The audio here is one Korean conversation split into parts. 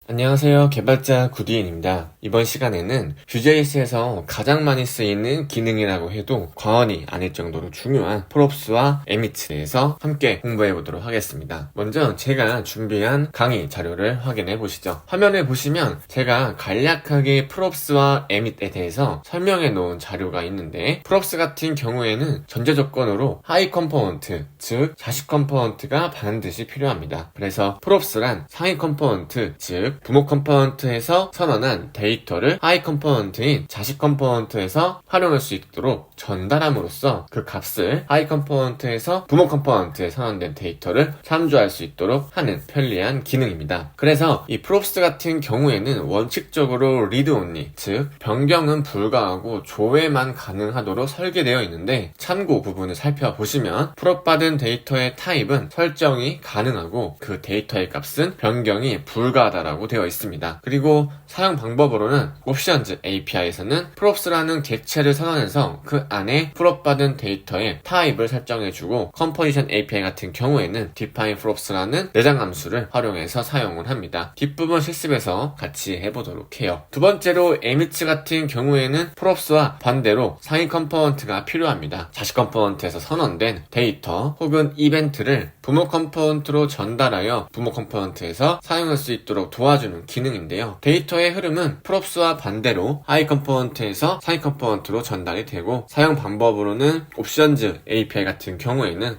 안녕하세요. 개발자 구디인입니다. 이번 시간에는 Vue.js에서 가장 많이 쓰이는 기능이라고 해도 과언이 아닐 정도로 중요한 프롭스와 에밋에 대해서 함께 공부해 보도록 하겠습니다. 먼저 제가 준비한 강의 자료를 확인해 보시죠. 화면에 보시면 제가 간략하게 프롭스와 에밋에 대해서 설명해 놓은 자료가 있는데, 프롭스 같은 경우에는 전제 조건으로 하이 컴포넌트, 즉 자식 컴포넌트가 반드시 필요합니다. 그래서 프롭스란 상위 컴포넌트, 즉 부모 컴포넌트에서 선언한 데이터를 하이 컴포넌트인 자식 컴포넌트에서 활용할 수 있도록 전달함으로써 그 값을 하이 컴포넌트에서 부모 컴포넌트에 선언된 데이터를 참조할 수 있도록 하는 편리한 기능입니다. 그래서 이 프롭스 같은 경우에는 원칙적으로 리드 온리, 즉 변경은 불가하고 조회만 가능하도록 설계되어 있는데, 참고 부분을 살펴보시면 프롭받은 데이터의 타입은 설정이 가능하고 그 데이터의 값은 변경이 불가하다라고 되어 있습니다. 그리고 사용 방법으로는 옵션즈 API에서는 프롭스라는 객체를 선언해서 그 안에 프롭받은 데이터의 타입을 설정해주고, 컴포지션 API 같은 경우에는 define props라는 내장 함수를 활용해서 사용을 합니다. 뒷부분 실습에서 같이 해보도록 해요. 두 번째로 emit 같은 경우에는 props와 반대로 상위 컴포넌트가 필요합니다. 자식 컴포넌트에서 선언된 데이터 혹은 이벤트를 부모 컴포넌트로 전달하여 부모 컴포넌트에서 사용할 수 있도록 도와주는 기능인데요. 데이터의 흐름은 props와 반대로 하이 컴포넌트에서 상위 컴포넌트로 전달이 되고, 사용 방법으로는 옵션즈 API 같은 경우에는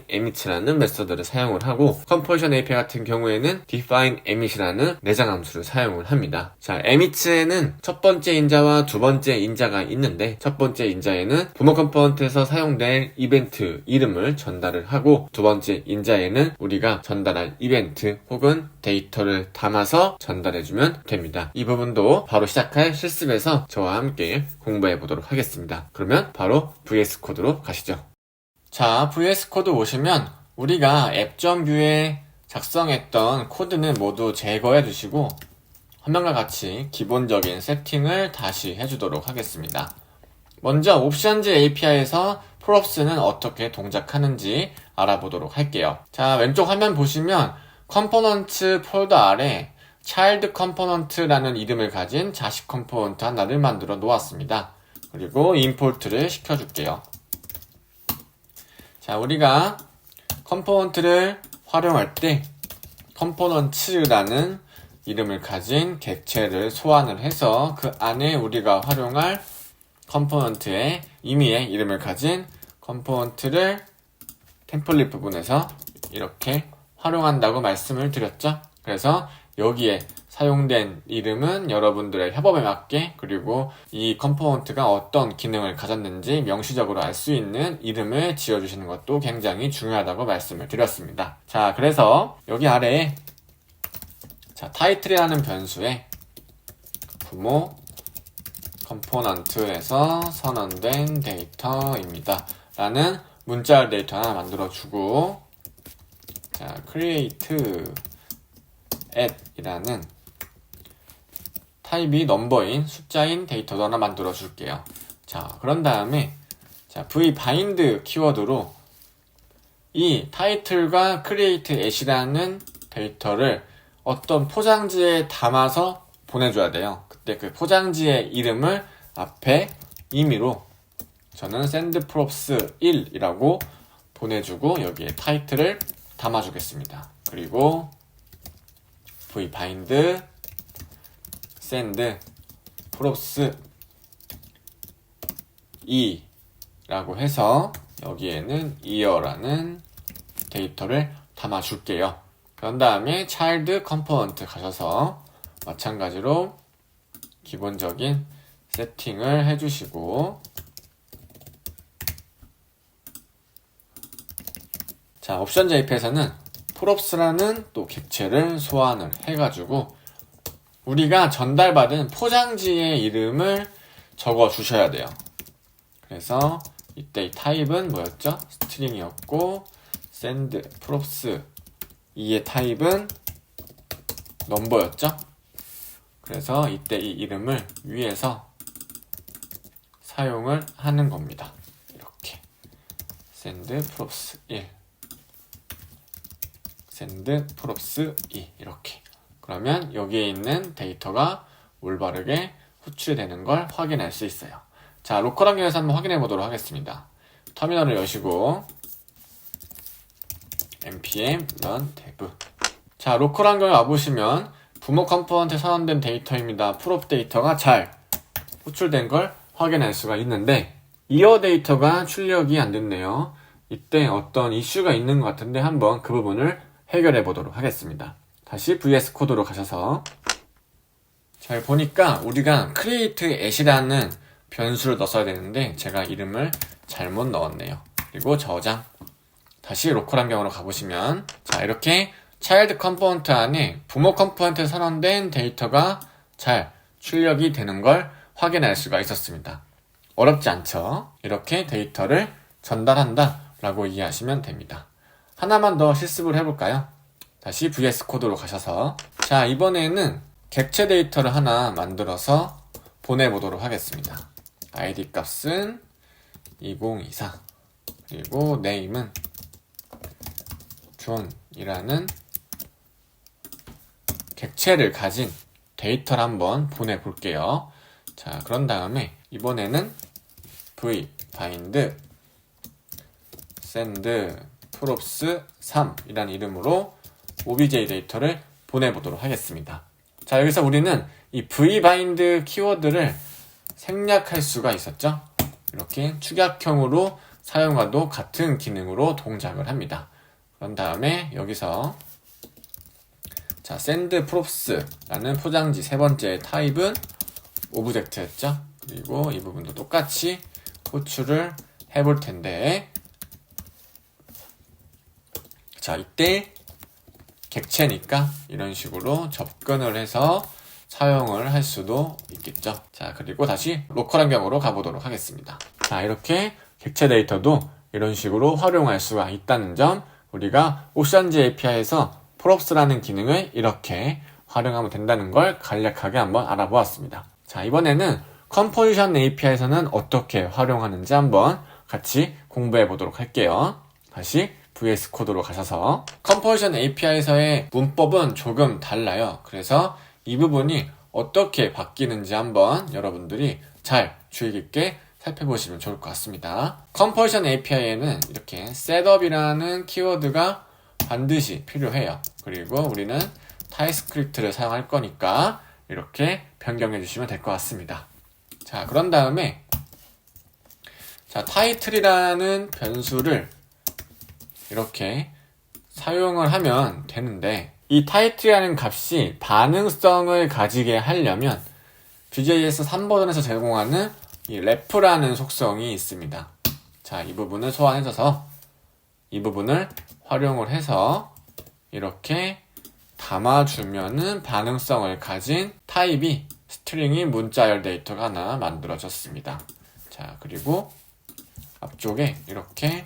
$emit라는 메서드를 사용을 하고, 컴포지션 API 같은 경우에는 define emit이라는 내장 함수를 사용을 합니다. 자, emit에는 첫 번째 인자와 두 번째 인자가 있는데, 첫 번째 인자에는 부모 컴포넌트에서 사용될 이벤트 이름을 전달을 하고, 두 번째 인자에는 우리가 전달할 이벤트 혹은 데이터를 담아서 전달해주면 됩니다. 이 부분도 바로 시작할 실습에서 저와 함께 공부해 보도록 하겠습니다. 그러면 바로 VS 코드로 가시죠. 자, VS 코드 오시면 우리가 앱.Vue에 작성했던 코드는 모두 제거해 주시고, 화면과 같이 기본적인 세팅을 다시 해주도록 하겠습니다. 먼저 옵션즈 API에서 props는 어떻게 동작하는지 알아보도록 할게요. 자, 왼쪽 화면 보시면 컴포넌트 폴더 아래 child 컴포넌트라는 이름을 가진 자식 컴포넌트 하나를 만들어 놓았습니다. 그리고 임포트를 시켜줄게요. 자, 우리가 컴포넌트를 활용할 때 컴포넌츠라는 이름을 가진 객체를 소환을 해서 그 안에 우리가 활용할 컴포넌트의 임의의 이름을 가진 컴포넌트를 템플릿 부분에서 이렇게 활용한다고 말씀을 드렸죠. 그래서 여기에 사용된 이름은 여러분들의 협업에 맞게, 그리고 이 컴포넌트가 어떤 기능을 가졌는지 명시적으로 알 수 있는 이름을 지어주시는 것도 굉장히 중요하다고 말씀을 드렸습니다. 자, 그래서 여기 아래에 타이틀이라는 변수에 부모 컴포넌트에서 선언된 데이터입니다 라는 문자 데이터 하나 만들어주고, 자, create at 이라는 타입이 넘버인 숫자인 데이터도 하나 만들어 줄게요. 자, 그런 다음에 v bind 키워드로 이 타이틀과 create at이라는 데이터를 어떤 포장지에 담아서 보내줘야 돼요. 그때 그 포장지의 이름을 앞에 임의로 저는 send props 1이라고 보내주고 여기에 타이틀을 담아주겠습니다. 그리고 v bind send props 2라고 해서 여기에는 year라는 데이터를 담아줄게요. 그런 다음에 child component 가셔서 마찬가지로 기본적인 세팅을 해주시고, 자, 옵션 JP에서는 props라는 또 객체를 소환을 해가지고 우리가 전달받은 포장지의 이름을 적어 주셔야 돼요. 그래서 이때 이 타입은 뭐였죠? 스트링이었고, send props 2의 타입은 넘버였죠? 그래서 이때 이 이름을 위에서 사용을 하는 겁니다. 이렇게 send props 1 send props 2 이렇게. 그러면 여기에 있는 데이터가 올바르게 호출되는 걸 확인할 수 있어요. 자, 로컬 환경에서 한번 확인해 보도록 하겠습니다. 터미널을 여시고 npm run dev. 자, 로컬 환경에 와보시면 부모 컴포넌트에 선언된 데이터입니다. 프롭 데이터가 잘 호출된 걸 확인할 수가 있는데 이어 데이터가 출력이 안 됐네요. 이때 어떤 이슈가 있는 것 같은데 한번 그 부분을 해결해 보도록 하겠습니다. 다시 VS 코드로 가셔서 잘 보니까 우리가 create at이라는 변수를 넣었어야 되는데 제가 이름을 잘못 넣었네요. 그리고 저장. 다시 로컬 환경으로 가보시면 자, 이렇게 차일드 컴포넌트 안에 부모 컴포넌트에 선언된 데이터가 잘 출력이 되는 걸 확인할 수가 있었습니다. 어렵지 않죠? 이렇게 데이터를 전달한다 라고 이해하시면 됩니다. 하나만 더 실습을 해볼까요? 다시 VS 코드로 가셔서 자, 이번에는 객체 데이터를 하나 만들어서 보내보도록 하겠습니다. id 값은 2024 그리고 name은 존이라는 객체를 가진 데이터를 한번 보내볼게요. 자, 그런 다음에 이번에는 v bind send props 3 이라는 이름으로 obj 데이터를 보내보도록 하겠습니다. 자, 여기서 우리는 이 vbind 키워드를 생략할 수가 있었죠. 이렇게 축약형으로 사용과도 같은 기능으로 동작을 합니다. 그런 다음에 여기서 자, send props라는 포장지 세 번째 타입은 오브젝트였죠. 그리고 이 부분도 똑같이 호출을 해볼 텐데 자, 이때 객체니까 이런 식으로 접근을 해서 사용을 할 수도 있겠죠. 자, 그리고 다시 로컬 환경으로 가보도록 하겠습니다. 자, 이렇게 객체 데이터도 이런 식으로 활용할 수가 있다는 점, 우리가 오션지 API에서 props라는 기능을 이렇게 활용하면 된다는 걸 간략하게 한번 알아보았습니다. 자, 이번에는 컴포지션 API에서는 어떻게 활용하는지 한번 같이 공부해 보도록 할게요. 다시 VS 코드로 가셔서 컴포지션 API에서의 문법은 조금 달라요. 그래서 이 부분이 어떻게 바뀌는지 한번 여러분들이 잘 주의 깊게 살펴보시면 좋을 것 같습니다. 컴포지션 API에는 이렇게 setup이라는 키워드가 반드시 필요해요. 그리고 우리는 타입스크립트를 사용할 거니까 이렇게 변경해 주시면 될 것 같습니다. 자, 그런 다음에 자, title이라는 변수를 이렇게 사용을 하면 되는데 이 title이라는 값이 반응성을 가지게 하려면 Vue.js 3버전에서 제공하는 이 ref라는 속성이 있습니다. 자, 이 부분을 소환해줘서 이 부분을 활용을 해서 이렇게 담아주면은 반응성을 가진 타입이 스트링인 문자열 데이터가 하나 만들어졌습니다. 자, 그리고 앞쪽에 이렇게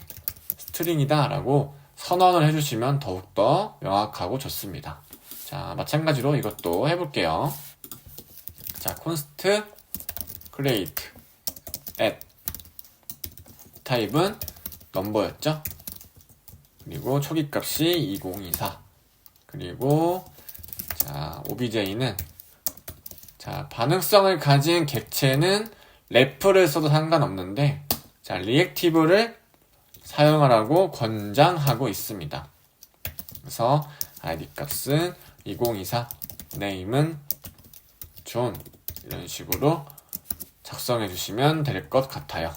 스트링이다 라고 선언을 해주시면 더욱더 명확하고 좋습니다. 자, 마찬가지로 이것도 해볼게요. 자, const create add 타입은 넘버였죠. 그리고 초기값이 2024 그리고 자, obj는 자, 반응성을 가진 객체는 ref를 써도 상관없는데 자, reactive를 사용하라고 권장하고 있습니다. 그래서 id 값은 2024 name은 존 이런 식으로 작성해 주시면 될 것 같아요.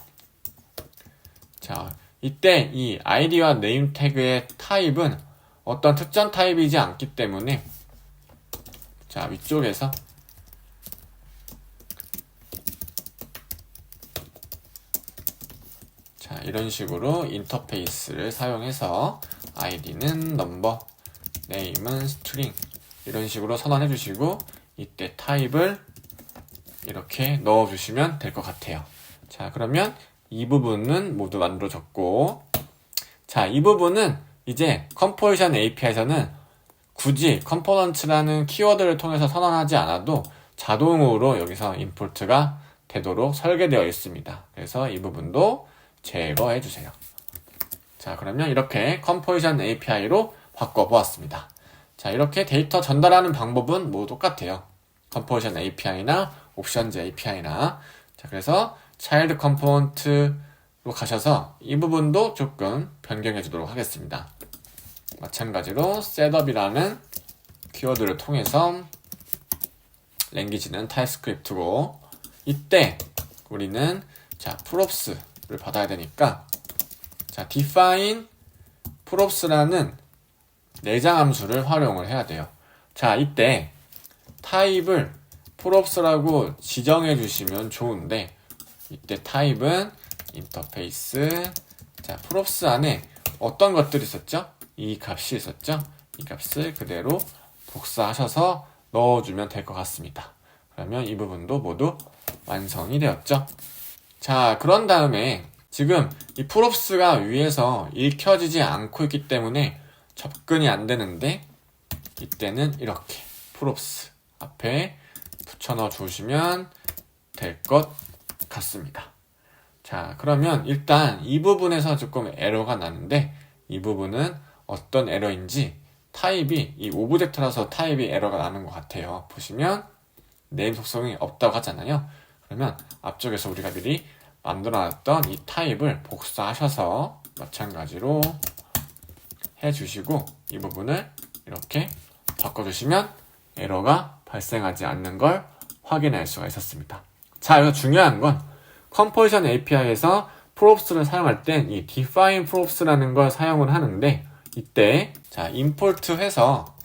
자, 이때 이 id와 name 태그의 타입은 어떤 특정 타입이지 않기 때문에 자, 위쪽에서 자, 이런 식으로 인터페이스를 사용해서 id는 넘버, name은 string 이런 식으로 선언해 주시고 이때 타입을 이렇게 넣어 주시면 될 것 같아요. 자, 그러면 이 부분은 모두 만들어졌고 자, 이 부분은 이제 컴포지션 API에서는 굳이 컴포넌트라는 키워드를 통해서 선언하지 않아도 자동으로 여기서 임포트가 되도록 설계되어 있습니다. 그래서 이 부분도 제거해 주세요. 자, 그러면 이렇게 컴포지션 API로 바꿔보았습니다. 자, 이렇게 데이터 전달하는 방법은 모두 똑같아요. 컴포지션 API나 옵션즈 API나. 자, 그래서 차일드 컴포넌트로 가셔서 이 부분도 조금 변경해 주도록 하겠습니다. 마찬가지로 셋업이라는 키워드를 통해서 랭귀지는 타입스크립트고, 이때 우리는 자 props를 받아야 되니까 자 define props라는 내장 함수를 활용을 해야 돼요. 자, 이때 타입을 props라고 지정해 주시면 좋은데, 이때 타입은 인터페이스, 자 props 안에 어떤 것들이 있었죠? 이 값이 있었죠? 이 값을 그대로 복사하셔서 넣어주면 될 것 같습니다. 그러면 이 부분도 모두 완성이 되었죠. 자, 그런 다음에 지금 이 props가 위에서 읽혀지지 않고 있기 때문에 접근이 안 되는데, 이때는 이렇게 props 앞에 붙여넣어 주시면 될 것 같습니다. 자, 그러면 일단 이 부분에서 조금 에러가 나는데, 이 부분은 어떤 에러인지, 타입이 이 오브젝트라서 타입이 에러가 나는 것 같아요. 보시면 네임 속성이 없다고 하잖아요. 그러면 앞쪽에서 우리가 미리 만들어놨던 이 타입을 복사하셔서 마찬가지로 해주시고, 이 부분을 이렇게 바꿔주시면 에러가 발생하지 않는 걸 확인할 수가 있었습니다. 자, 여기서 중요한 건 컴포지션 API에서 props를 사용할 땐 이 define props라는 걸 사용을 하는데, 이때 자 임포트 해서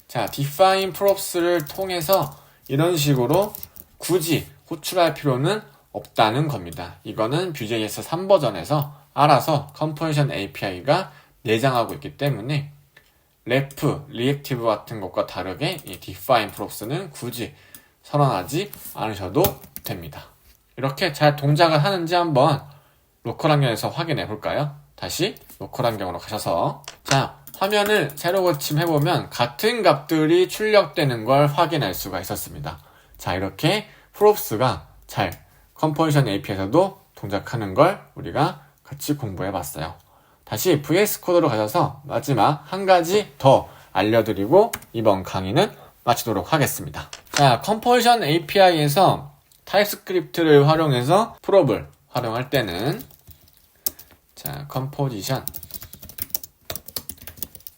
자 define props를 통해서 이런 식으로 굳이 호출할 필요는 없다는 겁니다. 이거는 Vue.js 3버전에서 알아서 컴포지션 API가 내장하고 있기 때문에 ref, reactive 같은 것과 다르게 이 define props는 굳이 선언하지 않으셔도 됩니다. 이렇게 잘 동작을 하는지 한번 로컬 환경에서 확인해 볼까요? 다시 로컬 환경으로 가셔서 자 화면을 새로 고침해보면 같은 값들이 출력되는 걸 확인할 수가 있었습니다. 자, 이렇게 props가 잘 컴포지션 API에서도 동작하는 걸 우리가 같이 공부해봤어요. 다시 VS 코드로 가셔서 마지막 한 가지 더 알려드리고 이번 강의는 마치도록 하겠습니다. 자, 컴포지션 API에서 타입스크립트를 활용해서 prop을 활용할 때는 자, 컴포지션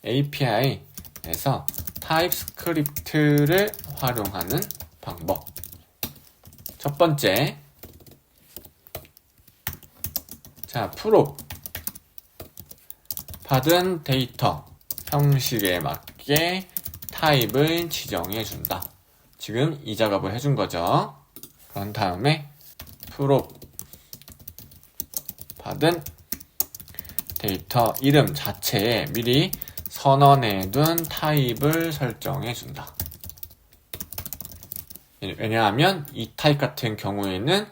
API에서 타입스크립트를 활용하는 방법. 첫 번째, 자, prop 받은 데이터 형식에 맞게 타입을 지정해 준다. 지금 이 작업을 해준 거죠. 그런 다음에 prop 받은 데이터 이름 자체에 미리 선언해둔 타입을 설정해 준다. 왜냐하면 이 타입 같은 경우에는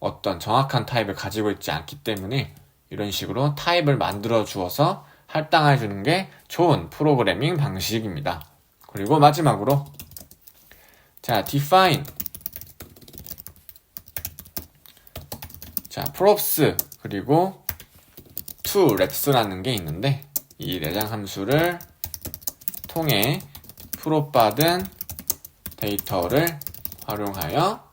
어떤 정확한 타입을 가지고 있지 않기 때문에 이런 식으로 타입을 만들어 주어서 할당해 주는 게 좋은 프로그래밍 방식입니다. 그리고 마지막으로 자, define 자, props 그리고 toReps라는 게 있는데, 이 내장 함수를 통해 prop 받은 데이터를 활용하여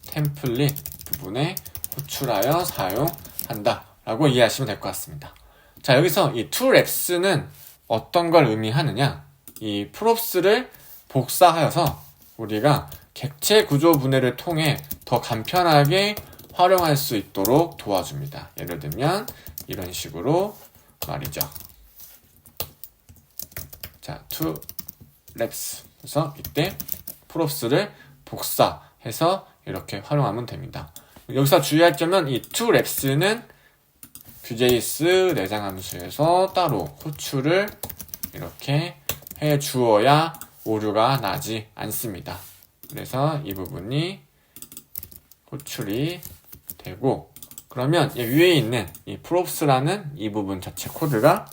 템플릿 부분에 호출하여 사용한다 라고 이해하시면 될 것 같습니다. 자, 여기서 이 toReps는 어떤 걸 의미하느냐, 이 props를 복사하여서 우리가 객체 구조 분해를 통해 더 간편하게 활용할 수 있도록 도와줍니다. 예를 들면 이런 식으로 말이죠. 자, toReps 그래서 이때 props를 복사해서 이렇게 활용하면 됩니다. 여기서 주의할 점은 이 toReps는 Vue.js 내장 함수에서 따로 호출을 이렇게 해 주어야 오류가 나지 않습니다. 그래서 이 부분이 호출이 되고, 그러면 위에 있는 이 props라는 이 부분 자체 코드가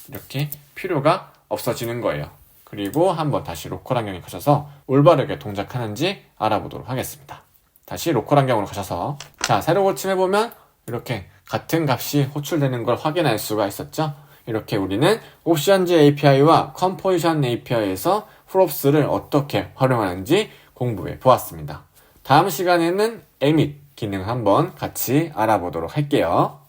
이렇게 필요가 없어지는 거예요. 그리고 한번 다시 로컬 환경에 가셔서 올바르게 동작하는지 알아보도록 하겠습니다. 다시 로컬 환경으로 가셔서 자, 새로 고침해보면 이렇게 같은 값이 호출되는 걸 확인할 수가 있었죠. 이렇게 우리는 옵션즈 API와 컴포지션 API에서 프롭스를 어떻게 활용하는지 공부해 보았습니다. 다음 시간에는 emit 기능 한번 같이 알아보도록 할게요.